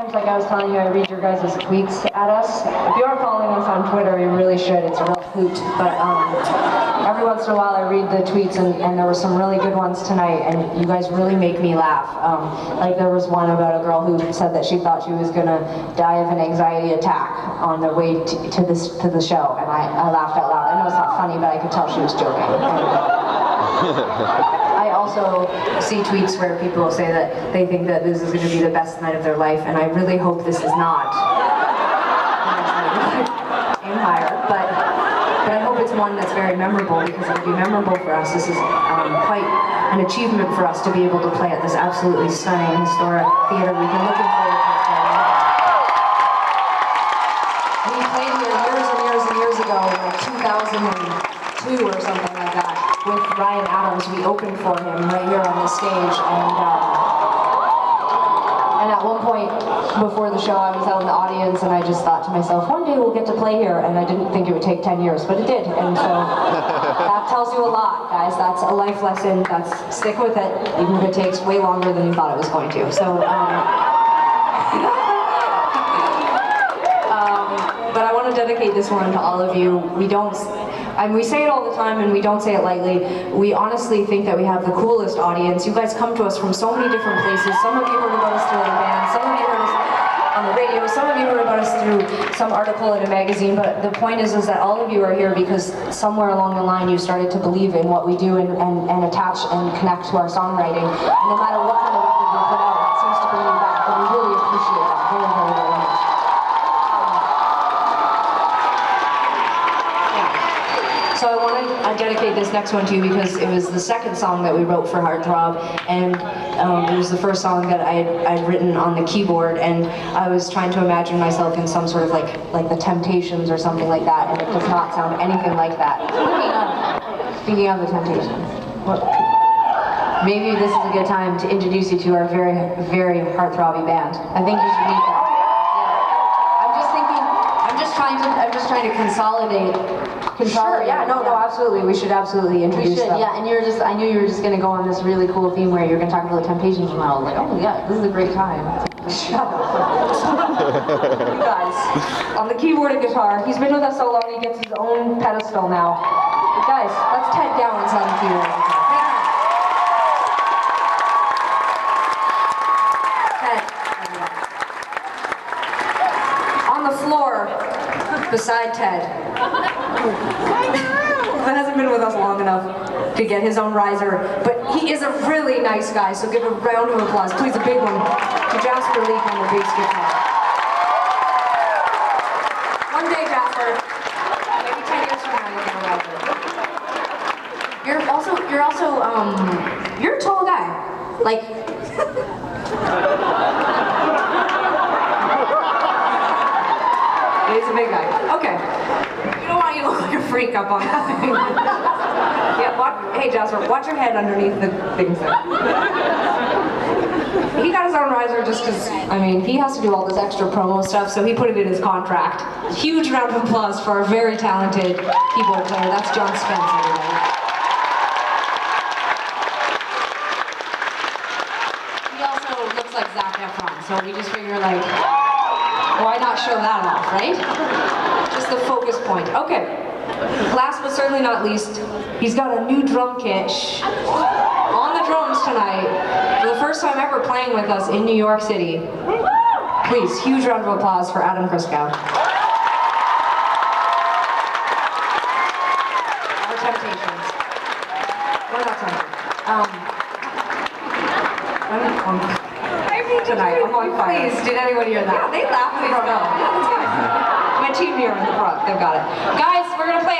Like I was telling you, I read your guys' tweets at us. If you aren't following us on Twitter, you really should. It's a real hoot. But every once in a while I read the tweets, and there were some really good ones tonight, and you guys really make me laugh. Like there was one about a girl who said that she thought she was gonna die of an anxiety attack on the way to the show, and I laughed out loud. I know it's not funny, but I could tell she was joking. I also see tweets where people say that they think that this is going to be the best night of their life, and I really hope this is not. Aim higher, but I hope it's one that's very memorable, because it'll be memorable for us. This is quite an achievement for us to be able to play at this absolutely stunning, historic theater. We've been looking forward to playing. We played here years and years and years ago, like 2002 or something like that. With Ryan Adams, we opened for him right here on this stage, and at one point before the show I was out in the audience and I just thought to myself, one day we'll get to play here, and I didn't think it would take 10 years, but it did, and so that tells you a lot, guys. That's a life lesson. That's stick with it, even if it takes way longer than you thought it was going to. So, but I want to dedicate this one to all of you. We say it all the time, and we don't say it lightly. We honestly think that we have the coolest audience. You guys come to us from so many different places. Some of you heard about us through the band, some of you heard us on the radio, some of you heard about us through some article in a magazine, but the point is that all of you are here because somewhere along the line you started to believe in what we do and attach and connect to our songwriting. And no matter what kind of record we put out, it seems to bring you back, and we really appreciate that very, very, very much. So I want to dedicate this next one to you because it was the second song that we wrote for Hearthrob, and it was the first song that I'd written on the keyboard, and I was trying to imagine myself in some sort of like the Temptations or something like that, and it does not sound anything like that. Speaking of the Temptations, maybe this is a good time to introduce you to our very, very heartthrobby band. I think you should meet them. I'm just trying to consolidate. Sure, yeah, no, absolutely. We should absolutely introduce them. Yeah, and I knew you were just going to go on this really cool theme where you're going to talk about the Temptations, and I was like, oh yeah, this is a great time. Shut up. You guys, on the keyboard and guitar, he's been with us so long he gets his own pedestal now. But guys, let's Ted Gowans on the keyboard and guitar. Ted. On the floor, beside Ted. That hasn't been with us long enough to get his own riser, but he is a really nice guy, so give a round of applause, please, a big one, to Jasper Leak on the bass guitar. One day, Jasper, maybe 10 years from now, you'll get a riser. You're a tall guy, like... He's a big guy. Okay. You don't want you to look like a freak up on that thing. Yeah, hey Jasper, watch your head underneath the things there. He got his own riser just because, he has to do all this extra promo stuff, so he put it in his contract. Huge round of applause for our very talented keyboard player. That's John Spence, everybody. He also looks like Zac Efron, so we just figure why not show that off, right? Just the focus point. Okay. Last but certainly not least, he's got a new drum kit on the drums tonight. For the first time ever playing with us in New York City. Please, huge round of applause for Adam Kriskow. Our Temptations. We're not tempted. Tonight. I'm on fire. Please, did anyone hear that? Yeah, they laugh when they don't know. Yeah, that's good. My team here in the front, they've got it. Guys, we're gonna play